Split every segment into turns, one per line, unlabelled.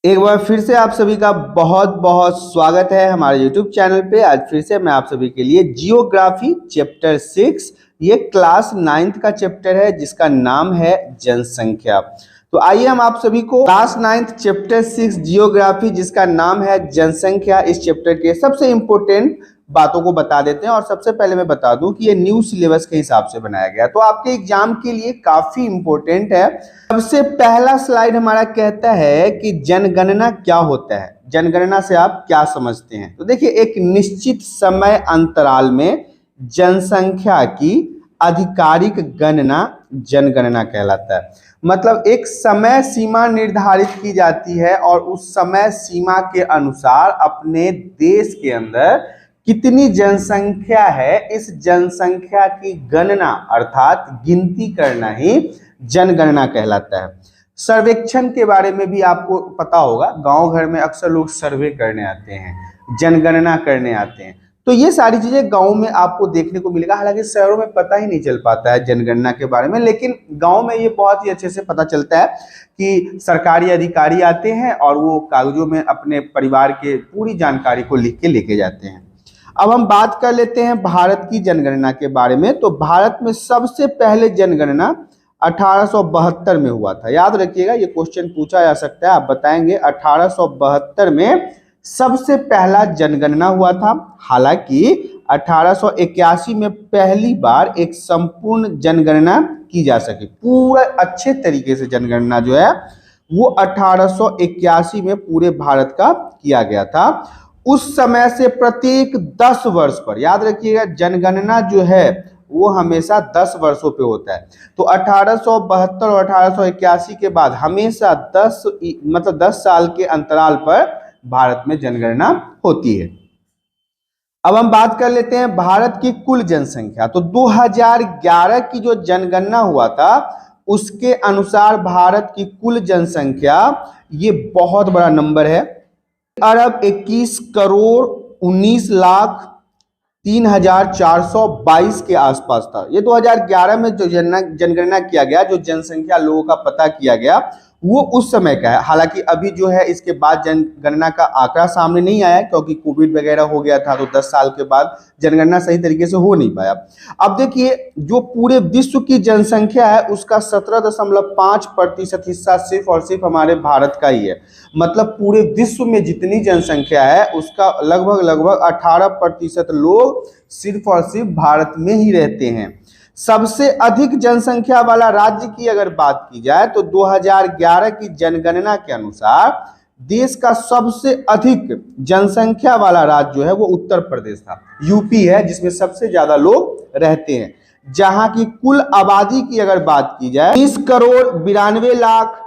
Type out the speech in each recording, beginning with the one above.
एक बार फिर से आप सभी का बहुत बहुत स्वागत है हमारे YouTube चैनल पे। आज फिर से मैं आप सभी के लिए जियोग्राफी चैप्टर 6, ये क्लास 9th का चैप्टर है जिसका नाम है जनसंख्या। तो आइए हम आप सभी को क्लास 9th चैप्टर 6 जियोग्राफी जिसका नाम है जनसंख्या, इस चैप्टर के सबसे इंपॉर्टेंट बातों को बता देते हैं। और सबसे पहले मैं बता दूं कि ये न्यू सिलेबस के हिसाब से बनाया गया, तो आपके एग्जाम के लिए काफी इंपॉर्टेंट है। सबसे पहला स्लाइड हमारा कहता है कि जनगणना क्या होता है, जनगणना से आप क्या समझते हैं। तो देखिए, एक निश्चित समय अंतराल में जनसंख्या की आधिकारिक गणना जनगणना कहलाता है। मतलब एक समय सीमा निर्धारित की जाती है और उस समय सीमा के अनुसार अपने देश के अंदर कितनी जनसंख्या है, इस जनसंख्या की गणना अर्थात गिनती करना ही जनगणना कहलाता है। सर्वेक्षण के बारे में भी आपको पता होगा, गांव घर में अक्सर लोग सर्वे करने आते हैं, जनगणना करने आते हैं। तो ये सारी चीजें गांव में आपको देखने को मिलेगा। हालांकि शहरों में पता ही नहीं चल पाता है जनगणना के बारे में, लेकिन गांव में ये बहुत ही अच्छे से पता चलता है कि सरकारी अधिकारी आते हैं और वो कागजों में अपने परिवार के पूरी जानकारी को लिख के लेके जाते हैं। अब हम बात कर लेते हैं भारत की जनगणना के बारे में। तो भारत में सबसे पहले जनगणना 1872 में हुआ था। याद रखिएगा, ये क्वेश्चन पूछा जा सकता है, आप बताएंगे 1872 में सबसे पहला जनगणना हुआ था। हालांकि 1881 में पहली बार एक संपूर्ण जनगणना की जा सकी, पूरा अच्छे तरीके से जनगणना जो है वो 1881 में पूरे भारत का किया गया था। उस समय से प्रत्येक 10 वर्ष पर, याद रखिएगा, जनगणना जो है वो हमेशा 10 वर्षों पे होता है। तो 1872 और 1881 के बाद हमेशा 10 साल के अंतराल पर भारत में जनगणना होती है। अब हम बात कर लेते हैं भारत की कुल जनसंख्या। तो 2011 की जो जनगणना हुआ था उसके अनुसार भारत की कुल जनसंख्या, ये बहुत बड़ा नंबर है, अरब 21 करोड़ 19 लाख 3,422 के आसपास था। ये 2011 में जो जनगणना किया गया, जो जनसंख्या लोगों का पता किया गया, वो उस समय का है। हालांकि अभी जो है इसके बाद जनगणना का आंकड़ा सामने नहीं आया क्योंकि कोविड वगैरह हो गया था, तो 10 साल के बाद जनगणना सही तरीके से हो नहीं पाया। अब देखिए, जो पूरे विश्व की जनसंख्या है उसका 17.5% हिस्सा सिर्फ और सिर्फ हमारे भारत का ही है। मतलब पूरे विश्व में जितनी जनसंख्या है उसका लगभग 18% लोग सिर्फ और सिर्फ भारत में ही रहते हैं। सबसे अधिक जनसंख्या वाला राज्य की अगर बात की जाए तो 2011 की जनगणना के अनुसार देश का सबसे अधिक जनसंख्या वाला राज्य जो है वो उत्तर प्रदेश था। यूपी है जिसमें सबसे ज्यादा लोग रहते हैं, जहां की कुल आबादी की अगर बात की जाए 30 करोड़ 92 लाख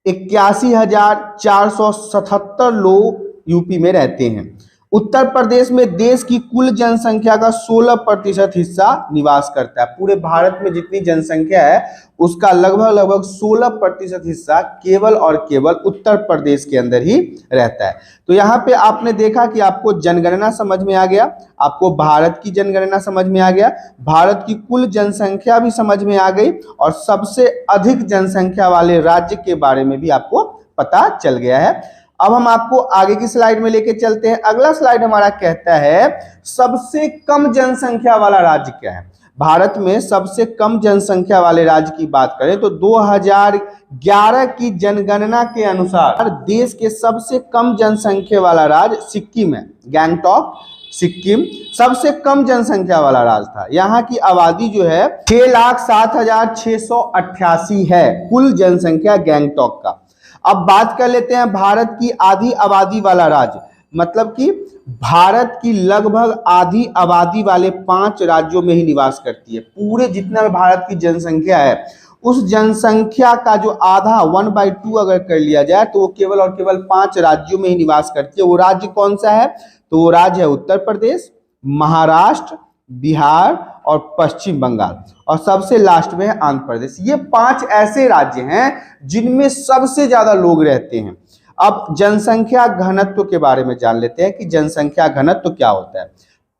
81,477 लोग यूपी में रहते हैं। उत्तर प्रदेश में देश की कुल जनसंख्या का 16% हिस्सा निवास करता है। पूरे भारत में जितनी जनसंख्या है उसका लगभग 16% हिस्सा केवल और केवल उत्तर प्रदेश के अंदर ही रहता है। तो यहाँ पे आपने देखा कि आपको जनगणना समझ में आ गया, आपको भारत की जनगणना समझ में आ गया, भारत की कुल जनसंख्या भी समझ में आ गई और सबसे अधिक जनसंख्या वाले राज्य के बारे में भी आपको पता चल गया है। अब हम आपको आगे की स्लाइड में लेके चलते हैं। अगला स्लाइड हमारा कहता है सबसे कम जनसंख्या वाला राज्य क्या है। भारत में सबसे कम जनसंख्या वाले राज्य की बात करें तो 2011 की जनगणना के अनुसार देश के सबसे कम जनसंख्या वाला राज्य सिक्किम है। गैंगटॉक सिक्किम सबसे कम जनसंख्या वाला राज्य था। यहाँ की आबादी जो है 6,07,688 है, कुल जनसंख्या गैंगटॉक का। अब बात कर लेते हैं भारत की आधी आबादी वाला राज्य, मतलब कि भारत की लगभग आधी आबादी वाले 5 राज्यों में ही निवास करती है। पूरे जितना भी भारत की जनसंख्या है उस जनसंख्या का जो आधा 1/2 अगर कर लिया जाए तो वो केवल और केवल 5 राज्यों में ही निवास करती है। वो राज्य कौन सा है? तो वो राज्य है उत्तर प्रदेश, महाराष्ट्र, बिहार और पश्चिम बंगाल, और सबसे लास्ट में है आंध्र प्रदेश। ये 5 ऐसे राज्य हैं जिनमें सबसे ज्यादा लोग रहते हैं। अब जनसंख्या घनत्व के बारे में जान लेते हैं कि जनसंख्या घनत्व क्या होता है।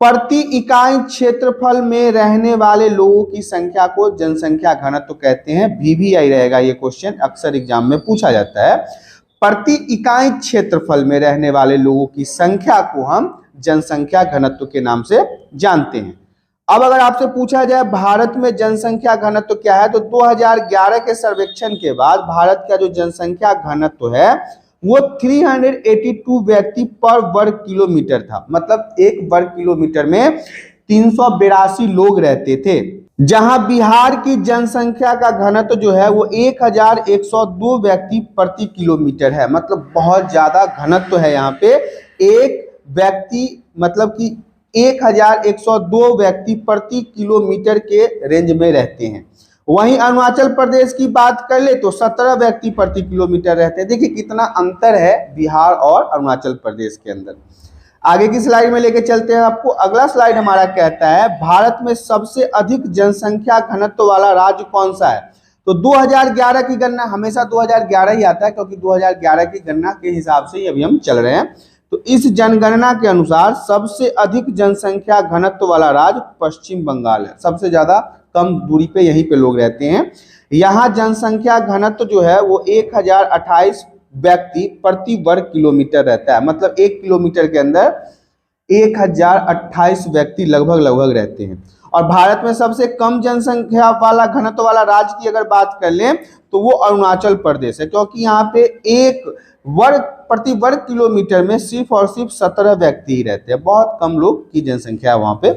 प्रति इकाई क्षेत्रफल में रहने वाले लोगों की संख्या को जनसंख्या घनत्व कहते हैं। VVI रहेगा ये क्वेश्चन, अक्सर एग्जाम में पूछा जाता है। प्रति इकाई क्षेत्रफल में रहने वाले लोगों की संख्या को हम जनसंख्या घनत्व के नाम से जानते हैं। अब अगर आपसे पूछा जाए भारत में जनसंख्या घनत्व क्या है, तो 2011 के सर्वेक्षण के बाद भारत का जो जनसंख्या घनत्व है वो 382 व्यक्ति पर वर्ग किलोमीटर था। मतलब एक वर्ग किलोमीटर में 382 लोग रहते थे, जहां बिहार की जनसंख्या का घनत्व जो है वो 1102 व्यक्ति प्रति किलोमीटर है। मतलब बहुत ज्यादा घनत्व है यहाँ पे। एक व्यक्ति मतलब कि 1102 व्यक्ति प्रति किलोमीटर के रेंज में रहते हैं। वहीं अरुणाचल प्रदेश की बात कर ले तो 17 व्यक्ति प्रति किलोमीटर रहते हैं। देखिए कितना अंतर है बिहार और अरुणाचल प्रदेश के अंदर। आगे की स्लाइड में लेके चलते हैं आपको। अगला स्लाइड हमारा कहता है भारत में सबसे अधिक जनसंख्या घनत्व वाला राज्य कौन सा है। तो 2011 की गणना, हमेशा 2011 ही आता है क्योंकि 2011 की गणना के हिसाब से ही अभी हम चल रहे हैं। तो इस जनगणना के अनुसार सबसे अधिक जनसंख्या घनत्व वाला राज्य पश्चिम बंगाल है। सबसे ज्यादा कम दूरी पे यहीं पे लोग रहते हैं। यहाँ जनसंख्या घनत्व जो है वो 1028 व्यक्ति प्रति वर्ग किलोमीटर रहता है। मतलब 1 किलोमीटर के अंदर 1028 व्यक्ति लगभग रहते हैं। और भारत में सबसे कम जनसंख्या वाला घनत्व वाला राज्य की अगर बात कर लें तो वो अरुणाचल प्रदेश है, क्योंकि यहाँ पे प्रति वर्ग किलोमीटर में सिर्फ और सिर्फ 17 व्यक्ति ही रहते हैं। बहुत कम लोग की जनसंख्या है वहां पे।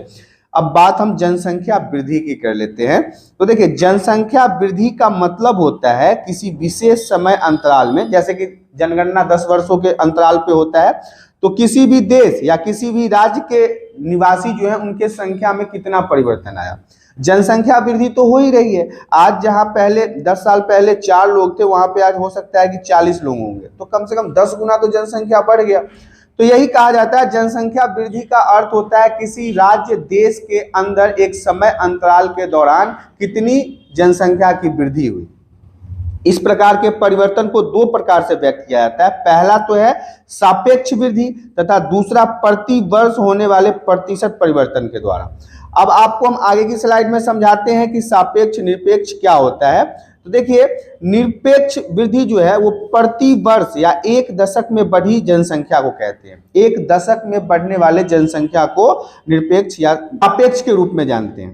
अब बात हम जनसंख्या वृद्धि की कर लेते हैं। तो देखिए जनसंख्या वृद्धि का मतलब होता है किसी विशेष समय अंतराल में, जैसे कि जनगणना 10 वर्षों के अंतराल पे होता है, तो किसी भी देश या किसी भी राज्य के निवासी जो है उनके संख्या में कितना परिवर्तन आया। जनसंख्या वृद्धि तो हो ही रही है। आज जहां पहले 10 साल पहले 4 लोग थे वहां पे आज हो सकता है कि 40 लोग होंगे, तो कम से कम 10 गुना तो जनसंख्या बढ़ गया। तो यही कहा जाता है जनसंख्या वृद्धि का अर्थ होता है किसी राज्य देश के अंदर एक समय अंतराल के दौरान कितनी जनसंख्या की वृद्धि हुई। इस प्रकार के परिवर्तन को 2 प्रकार से व्यक्त किया जाता है। पहला तो है सापेक्ष वृद्धि तथा दूसरा प्रति वर्ष होने वाले प्रतिशत परिवर्तन के द्वारा। अब आपको हम आगे की स्लाइड में समझाते हैं कि सापेक्ष निरपेक्ष क्या होता है। तो देखिए निरपेक्ष वृद्धि जो है वो प्रति वर्ष या 1 दशक में बढ़ी जनसंख्या को कहते हैं। 1 दशक में बढ़ने वाले जनसंख्या को निरपेक्ष या सापेक्ष के रूप में जानते हैं।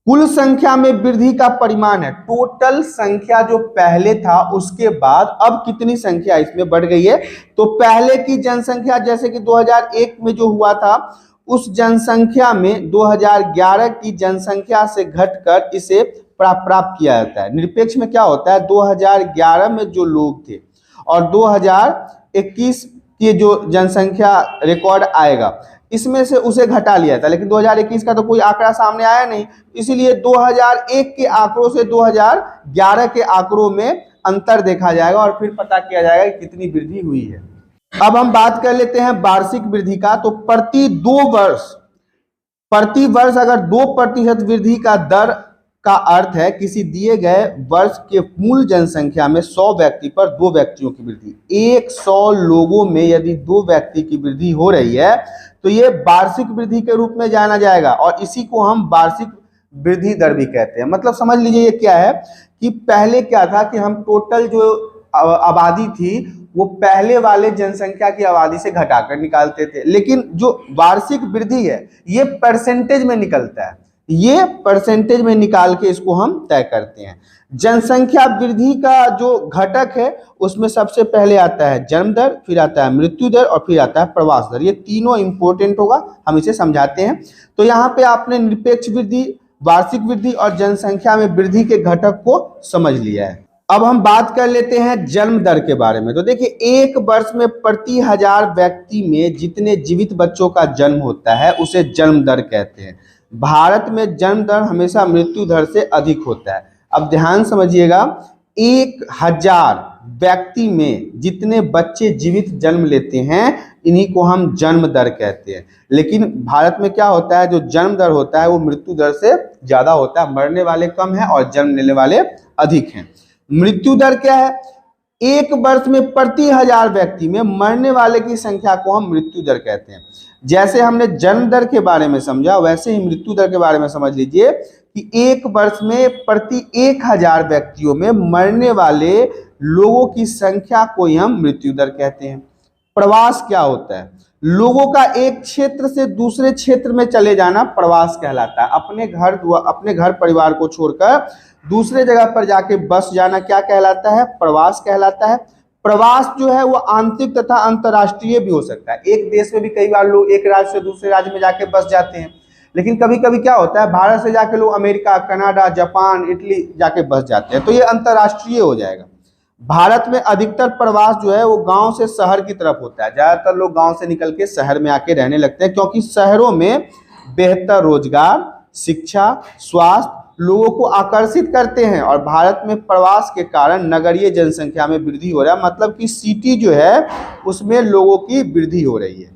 कुल संख्या में वृद्धि का परिमाण है टोटल संख्या जो पहले था उसके बाद अब कितनी संख्या इसमें बढ़ गई है। तो पहले की जनसंख्या जैसे कि 2001 में जो हुआ था उस जनसंख्या में 2011 की जनसंख्या से घटकर इसे प्राप्त किया जाता है। निरपेक्ष में क्या होता है 2011 में जो लोग थे और 2021 की जो जनसंख्या रिकॉर्ड आएगा इसमें से उसे घटा लिया था, लेकिन 2021 का तो कोई आंकड़ा सामने आया नहीं, इसलिए 2001 के आंकड़ों से 2011 के आंकड़ों में अंतर देखा जाएगा और फिर पता किया जाएगा कि कितनी वृद्धि हुई है। अब हम बात कर लेते हैं वार्षिक वृद्धि का। तो प्रति वर्ष अगर 2% वृद्धि का दर का अर्थ है किसी दिए गए वर्ष के मूल जनसंख्या में 100 व्यक्ति पर 2 व्यक्तियों की वृद्धि। 100 लोगों में यदि 2 व्यक्ति की वृद्धि हो रही है तो ये वार्षिक वृद्धि के रूप में जाना जाएगा और इसी को हम वार्षिक वृद्धि दर भी कहते हैं। मतलब समझ लीजिए ये क्या है कि पहले क्या था कि हम टोटल जो आबादी थी वो पहले वाले जनसंख्या की आबादी से घटाकर निकालते थे, लेकिन जो वार्षिक वृद्धि है ये परसेंटेज में निकलता है। ये परसेंटेज में निकाल के इसको हम तय करते हैं। जनसंख्या वृद्धि का जो घटक है उसमें सबसे पहले आता है जन्म दर, फिर आता है मृत्यु दर और फिर आता है प्रवास दर। ये तीनों इंपॉर्टेंट होगा, हम इसे समझाते हैं। तो यहाँ पे आपने निरपेक्ष वृद्धि, वार्षिक वृद्धि और जनसंख्या में वृद्धि के घटक को समझ लिया है। अब हम बात कर लेते हैं जन्म दर के बारे में। तो देखिए 1 वर्ष में प्रति 1000 व्यक्ति में जितने जीवित बच्चों का जन्म होता है उसे जन्म दर कहते हैं। भारत में जन्म दर हमेशा मृत्यु दर से अधिक होता है। अब ध्यान समझिएगा 1000 व्यक्ति में जितने बच्चे जीवित जन्म लेते हैं इन्हीं को हम जन्म दर कहते हैं। लेकिन भारत में क्या होता है जो जन्म दर होता है वो मृत्यु दर से ज्यादा होता है। मरने वाले कम है और जन्म लेने वाले अधिक हैं। मृत्यु दर क्या है 1 वर्ष में प्रति 1000 व्यक्ति में मरने वाले की संख्या को हम मृत्यु दर कहते हैं। जैसे हमने जन्म दर के बारे में समझा, वैसे ही मृत्यु दर के बारे में समझ लीजिए कि एक वर्ष में प्रति 1000 व्यक्तियों में मरने वाले लोगों की संख्या को ही हम मृत्यु दर कहते हैं। प्रवास क्या होता है? लोगों का एक क्षेत्र से दूसरे क्षेत्र में चले जाना प्रवास कहलाता है। अपने घर परिवार को छोड़कर दूसरे जगह पर जाके बस जाना क्या कहलाता है? प्रवास कहलाता है। प्रवास जो है वो आंतरिक तथा अंतर्राष्ट्रीय भी हो सकता है। एक देश में भी कई बार लोग एक राज्य से दूसरे राज्य में जाके बस जाते हैं, लेकिन कभी कभी क्या होता है, भारत से जाके लोग अमेरिका, कनाडा, जापान, इटली जाके बस जाते हैं, तो ये अंतर्राष्ट्रीय हो जाएगा। भारत में अधिकतर प्रवास जो है वो गांव से शहर की तरफ होता है। ज्यादातर लोग गांव से निकल के शहर में आके रहने लगते हैं, क्योंकि शहरों में बेहतर रोजगार, शिक्षा, स्वास्थ्य लोगों को आकर्षित करते हैं, और भारत में प्रवास के कारण नगरीय जनसंख्या में वृद्धि हो रहा है, मतलब कि सिटी जो है उसमें लोगों की वृद्धि हो रही है।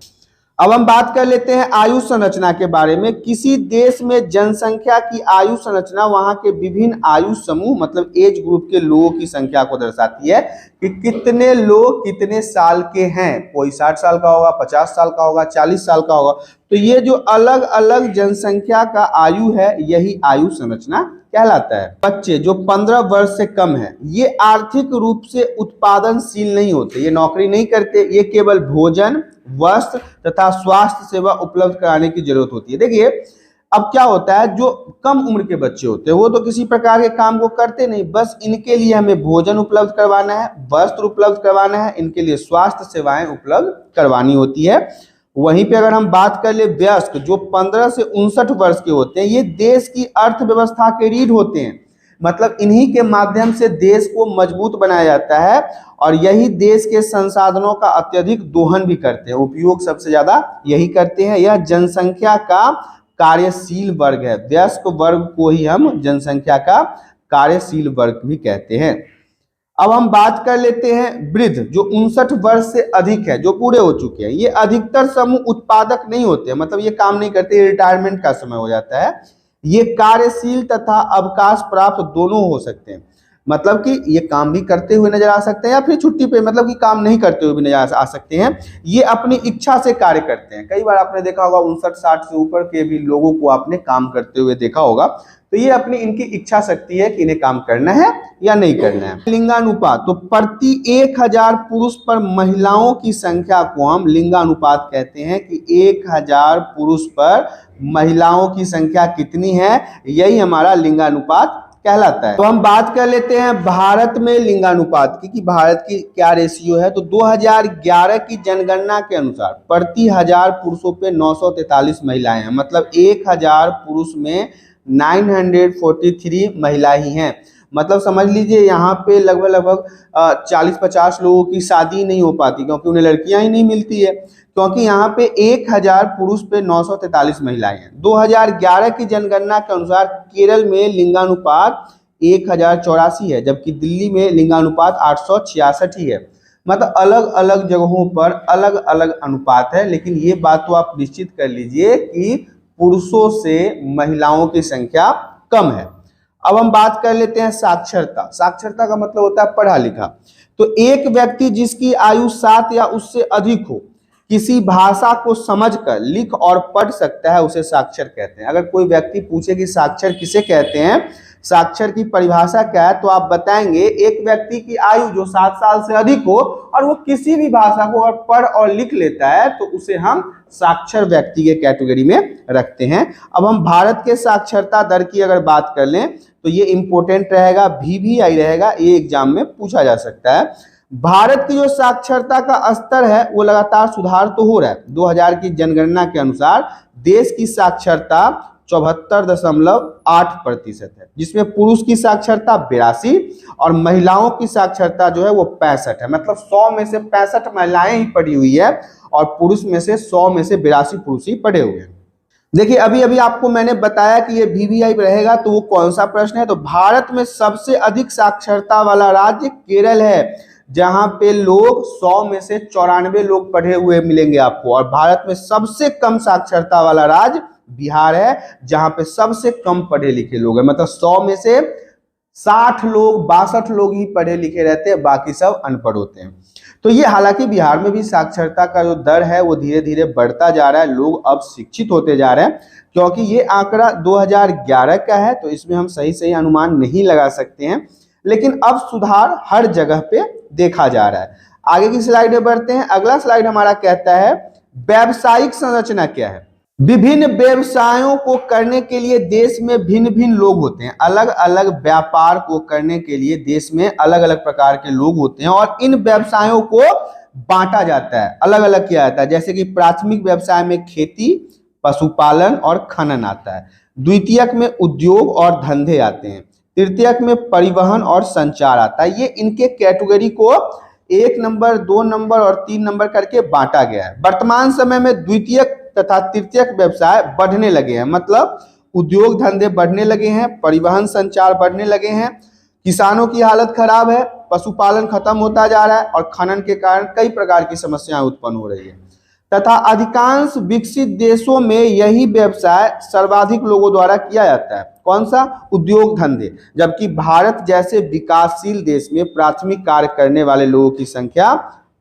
अब हम बात कर लेते हैं आयु संरचना के बारे में। किसी देश में जनसंख्या की आयु संरचना वहां के विभिन्न आयु समूह मतलब एज ग्रुप के लोगों की संख्या को दर्शाती है कि कितने लोग कितने साल के हैं। कोई 60 साल का होगा, 50 साल का होगा, 40 साल का होगा। तो ये जो अलग अलग जनसंख्या का आयु है, यही आयु संरचना कहलाता है। बच्चे जो 15 वर्ष से कम है, ये आर्थिक रूप से उत्पादनशील नहीं होते, ये नौकरी नहीं करते, ये केवल भोजन, वस्त्र तथा स्वास्थ्य सेवा उपलब्ध कराने की जरूरत होती है। देखिए अब क्या होता है, जो कम उम्र के बच्चे होते हैं वो तो किसी प्रकार के काम को करते नहीं, बस इनके लिए हमें भोजन उपलब्ध करवाना है, वस्त्र उपलब्ध करवाना है, इनके लिए स्वास्थ्य सेवाएं उपलब्ध करवानी होती है। वहीं पे अगर हम बात कर ले वयस्क जो 15 से 59 वर्ष के होते हैं, ये देश की अर्थव्यवस्था के रीढ़ होते हैं, मतलब इन्हीं के माध्यम से देश को मजबूत बनाया जाता है, और यही देश के संसाधनों का अत्यधिक दोहन भी करते हैं, उपयोग सबसे ज्यादा यही करते हैं। यह जनसंख्या का कार्यशील वर्ग है। वयस्क वर्ग को ही हम जनसंख्या का कार्यशील वर्ग भी कहते हैं। अब हम बात कर लेते हैं वृद्ध जो 59 वर्ष से अधिक है, जो पूरे हो चुके हैं। ये अधिकतर समूह उत्पादक नहीं होते, मतलब ये काम नहीं करते, रिटायरमेंट का समय हो जाता है। ये कार्यशील तथा अवकाश प्राप्त दोनों हो सकते हैं, मतलब कि ये काम भी करते हुए नजर आ सकते हैं या फिर छुट्टी पे, मतलब कि काम नहीं करते हुए भी नजर आ सकते हैं। ये अपनी इच्छा से कार्य करते हैं। कई बार आपने देखा होगा 59-60 से ऊपर के भी लोगों को आपने काम करते हुए देखा होगा। तो ये अपनी इनकी इच्छा शक्ति है कि इन्हें काम करना है या नहीं करना है। लिंगानुपात, तो प्रति 1000 पुरुष पर महिलाओं की संख्या को हम लिंगानुपात कहते हैं कि 1000 पुरुष पर महिलाओं की संख्या कितनी है, यही हमारा लिंगानुपात कहलाता है। तो हम बात कर लेते हैं भारत में लिंगानुपात की कि भारत की क्या रेशियो है। तो 2011 की जनगणना के अनुसार प्रति 1000 पुरुषों पे 943 महिलाएं हैं, मतलब 1000 पुरुष में 943 महिला ही हैं। मतलब समझ लीजिए यहाँ पे लगभग 40-50 लोगों की शादी नहीं हो पाती, क्योंकि उन्हें लड़कियां ही नहीं मिलती है, क्योंकि यहाँ पे 1000 पुरुष पे 943 महिलाएं हैं। 2011 की जनगणना के अनुसार केरल में लिंगानुपात 1084 है, जबकि दिल्ली में लिंगानुपात 866 ही है। मतलब अलग अलग जगहों पर अलग अलग अनुपात है, लेकिन ये बात तो आप निश्चित कर लीजिए कि पुरुषों से महिलाओं की संख्या कम है। अब हम बात कर लेते हैं साक्षरता। साक्षरता का मतलब होता है पढ़ा लिखा। तो एक व्यक्ति जिसकी आयु 7 या उससे अधिक हो, किसी भाषा को समझकर लिख और पढ़ सकता है, उसे साक्षर कहते हैं। अगर कोई व्यक्ति पूछे कि साक्षर किसे कहते हैं, साक्षर की परिभाषा क्या है, तो आप बताएंगे एक व्यक्ति की आयु जो 7 साल से अधिक हो और वो किसी भी भाषा को अगर पढ़ और लिख लेता है, तो उसे हम साक्षर व्यक्ति के कैटेगरी में रखते हैं। अब हम भारत के साक्षरता दर की अगर बात कर लें तो ये इंपॉर्टेंट रहेगा, VVI रहेगा, ये एग्जाम में पूछा जा सकता है। भारत की जो साक्षरता का स्तर है वो लगातार सुधार तो हो रहा है। 2000 की जनगणना के अनुसार देश की साक्षरता 74.8% है, जिसमें पुरुष की साक्षरता 82 और महिलाओं की साक्षरता जो है वो 65 है। मतलब 100 में से 65 महिलाएं ही पढ़ी हुई है और पुरुष में से 100 में से 82 पुरुष ही पढ़े हुए हैं। देखिए अभी अभी आपको मैंने बताया कि ये VVI रहेगा, तो वो कौन सा प्रश्न है। तो भारत में सबसे अधिक साक्षरता वाला राज्य केरल है, जहां पे लोग 100 में से 94 लोग पढ़े हुए मिलेंगे आपको। और भारत में सबसे कम साक्षरता वाला राज्य बिहार है, जहां पे सबसे कम पढ़े लिखे लोग हैं। मतलब 100 में से 60 लोग 62 लोग ही पढ़े लिखे रहते हैं, बाकी सब अनपढ़ होते हैं। तो ये हालांकि बिहार में भी साक्षरता का जो दर है वो धीरे धीरे बढ़ता जा रहा है, लोग अब शिक्षित होते जा रहे हैं, क्योंकि ये आंकड़ा 2011 का है तो इसमें हम सही अनुमान नहीं लगा सकते हैं, लेकिन अब सुधार हर जगह पे देखा जा रहा है। आगे की स्लाइड में बढ़ते हैं। अगला स्लाइड हमारा कहता है व्यावसायिक संरचना क्या है। विभिन्न व्यवसायों को करने के लिए देश में भिन्न भिन्न लोग होते हैं। अलग अलग व्यापार को करने के लिए देश में अलग अलग प्रकार के लोग होते हैं और इन व्यवसायों को बांटा जाता है, अलग अलग किया जाता है। जैसे कि प्राथमिक व्यवसाय में खेती, पशुपालन और खनन आता है। द्वितीयक में उद्योग और धंधे आते हैं। तृतीयक में परिवहन और संचार आता है। ये इनके कैटेगरी को 1 नंबर, 2 नंबर और 3 नंबर करके बांटा गया है। वर्तमान समय में द्वितीयक तथा तृतीयक व्यवसाय बढ़ने लगे हैं, मतलब उद्योग धंधे बढ़ने लगे हैं, परिवहन संचार बढ़ने लगे हैं। किसानों की हालत खराब है, पशुपालन खत्म होता जा रहा है और खनन के कारण कई प्रकार की समस्याएं उत्पन्न हो रही है तथा अधिकांश विकसित देशों में यही व्यवसाय सर्वाधिक लोगों द्वारा किया जाता है। कौन सा? उद्योग धंधे। जबकि भारत जैसे विकासशील देश में प्राथमिक कार्य करने वाले लोगों की संख्या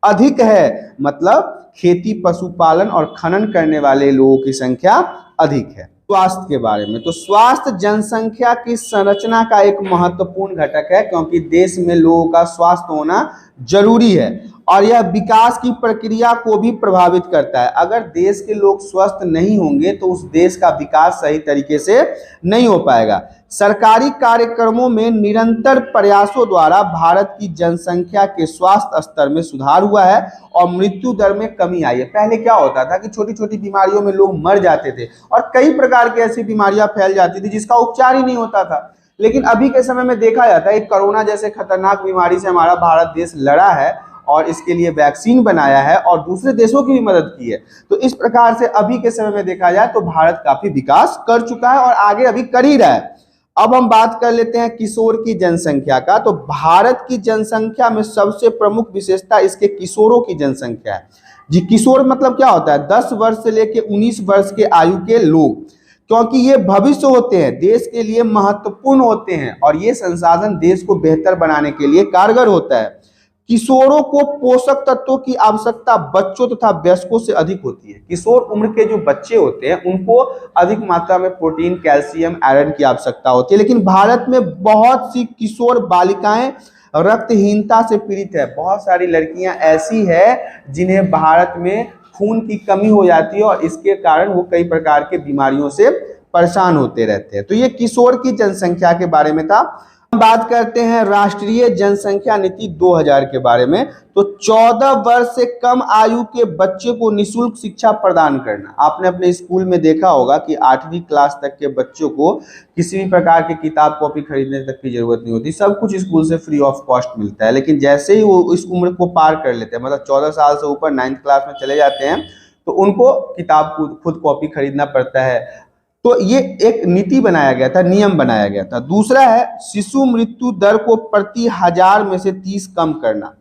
अधिक है, मतलब खेती, पशुपालन और खनन करने वाले लोगों की संख्या अधिक है। स्वास्थ्य के बारे में, तो स्वास्थ्य जनसंख्या की संरचना का एक महत्वपूर्ण घटक है, क्योंकि देश में लोगों का स्वास्थ्य होना जरूरी है और यह विकास की प्रक्रिया को भी प्रभावित करता है। अगर देश के लोग स्वस्थ नहीं होंगे तो उस देश का विकास सही तरीके से नहीं हो पाएगा। सरकारी कार्यक्रमों में निरंतर प्रयासों द्वारा भारत की जनसंख्या के स्वास्थ्य स्तर में सुधार हुआ है और मृत्यु दर में कमी आई है। पहले क्या होता था कि छोटी छोटी बीमारियों में लोग मर जाते थे और कई प्रकार की ऐसी बीमारियां फैल जाती थी जिसका उपचार ही नहीं होता था। लेकिन अभी के समय में देखा जाता है कोरोना जैसे खतरनाक बीमारी से हमारा भारत देश लड़ा है और इसके लिए वैक्सीन बनाया है और दूसरे देशों की भी मदद की है। तो इस प्रकार से अभी के समय में देखा जाए तो भारत काफी विकास कर चुका है और आगे अभी कर ही रहा है। अब हम बात कर लेते हैं किशोर की जनसंख्या का। तो भारत की जनसंख्या में सबसे प्रमुख विशेषता इसके किशोरों की जनसंख्या है। जी, किशोर मतलब क्या होता है? 10 वर्ष से लेकर 19 वर्ष के आयु के लोग, क्योंकि ये भविष्य होते हैं, देश के लिए महत्वपूर्ण होते हैं और ये संसाधन देश को बेहतर बनाने के लिए कारगर होता है। किशोरों को पोषक तत्वों की आवश्यकता बच्चों तथा वयस्कों से अधिक होती है। किशोर उम्र के जो बच्चे होते हैं उनको अधिक मात्रा में प्रोटीन, कैल्शियम, आयरन की आवश्यकता होती है। लेकिन भारत में बहुत सी किशोर बालिकाएं रक्तहीनता से पीड़ित है। बहुत सारी लड़कियां ऐसी है जिन्हें भारत में खून की कमी हो जाती है और इसके कारण वो कई प्रकार के बीमारियों से परेशान होते रहते हैं। तो ये किशोर की जनसंख्या के बारे में था। हम बात करते हैं राष्ट्रीय जनसंख्या नीति 2000 के बारे में। तो 14 वर्ष से कम आयु के बच्चे को निःशुल्क शिक्षा प्रदान करना। आपने अपने स्कूल में देखा होगा कि 8वीं क्लास तक के बच्चों को किसी भी प्रकार की किताब कॉपी खरीदने तक की जरूरत नहीं होती, सब कुछ स्कूल से फ्री ऑफ कॉस्ट मिलता है। लेकिन जैसे ही वो इस उम्र को पार कर लेते हैं, मतलब 14 साल से ऊपर 9th क्लास में चले जाते हैं, तो उनको किताब खुद कॉपी खरीदना पड़ता है। तो ये एक नीति बनाया गया था, नियम बनाया गया था। दूसरा है शिशु मृत्यु दर को प्रति 1000 में से 30 कम करना।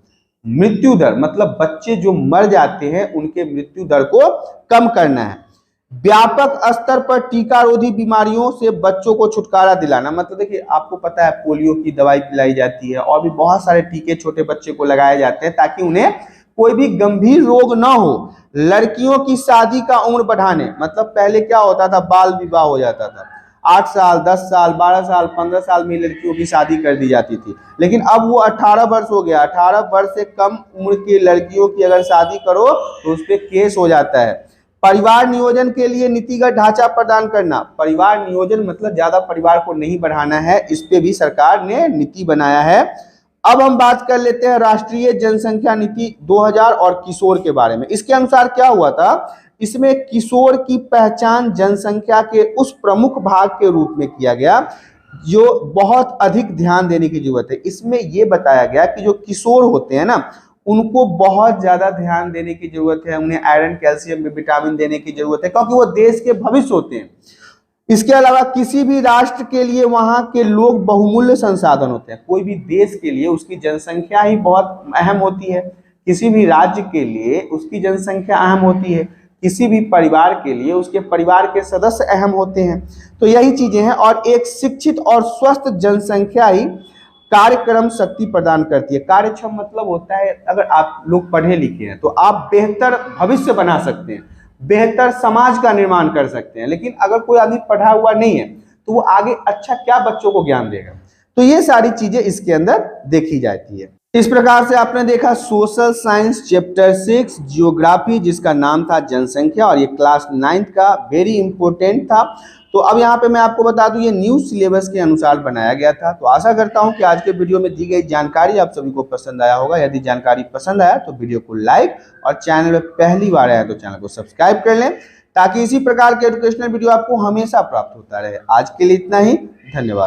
मृत्यु दर मतलब बच्चे जो मर जाते हैं उनके मृत्यु दर को कम करना है। व्यापक स्तर पर टीकारोधी बीमारियों से बच्चों को छुटकारा दिलाना। मतलब देखिए, आपको पता है पोलियो की दवाई पिलाई जाती है और भी बहुत सारे टीके छोटे बच्चे को लगाए जाते हैं ताकि उन्हें कोई भी गंभीर रोग ना हो। लड़कियों की शादी का उम्र बढ़ाने, मतलब पहले क्या होता था, बाल विवाह हो जाता था। 8 साल, 10 साल, 12 साल, 15 साल में लड़कियों की शादी कर दी जाती थी, लेकिन अब वो 18 वर्ष हो गया। 18 वर्ष से कम उम्र की लड़कियों की अगर शादी करो तो उस पर केस हो जाता है। परिवार नियोजन के लिए नीतिगत ढांचा प्रदान करना। परिवार नियोजन मतलब ज्यादा परिवार को नहीं बढ़ाना है, इस पे भी सरकार ने नीति बनाया है। अब हम बात कर लेते हैं राष्ट्रीय जनसंख्या नीति 2000 और किशोर के बारे में। इसके अनुसार क्या हुआ था, इसमें किशोर की पहचान जनसंख्या के उस प्रमुख भाग के रूप में किया गया जो बहुत अधिक ध्यान देने की जरूरत है। इसमें यह बताया गया कि जो किशोर होते हैं ना, उनको बहुत ज्यादा ध्यान देने की जरूरत है, उन्हें आयरन, कैल्शियम, विटामिन देने की जरूरत है, क्योंकि वो देश के भविष्य होते हैं। इसके अलावा किसी भी राष्ट्र के लिए वहां के लोग बहुमूल्य संसाधन होते हैं। कोई भी देश के लिए उसकी जनसंख्या ही बहुत अहम होती है। किसी भी राज्य के लिए उसकी जनसंख्या अहम होती है। किसी भी परिवार के लिए उसके परिवार के सदस्य अहम होते हैं। तो यही चीजें हैं और एक शिक्षित और स्वस्थ जनसंख्या ही कार्यक्रम शक्ति प्रदान करती है। कार्यक्षम मतलब होता है अगर आप लोग पढ़े लिखे हैं तो आप बेहतर भविष्य बना सकते हैं, बेहतर समाज का निर्माण कर सकते हैं। लेकिन अगर कोई आदमी पढ़ा हुआ नहीं है तो वो आगे अच्छा क्या बच्चों को ज्ञान देगा। तो ये सारी चीजें इसके अंदर देखी जाती है। इस प्रकार से आपने देखा सोशल साइंस चैप्टर 6 जियोग्राफी, जिसका नाम था जनसंख्या, और ये क्लास 9th का वेरी इंपॉर्टेंट था। तो अब यहाँ पे मैं आपको बता दूं ये न्यू सिलेबस के अनुसार बनाया गया था। तो आशा करता हूं कि आज के वीडियो में दी गई जानकारी आप सभी को पसंद आया होगा। यदि जानकारी पसंद आया तो वीडियो को लाइक और चैनल में पहली बार आया तो चैनल को सब्सक्राइब कर लें, ताकि इसी प्रकार के एजुकेशनल वीडियो आपको हमेशा प्राप्त होता रहे। आज के लिए इतना ही, धन्यवाद।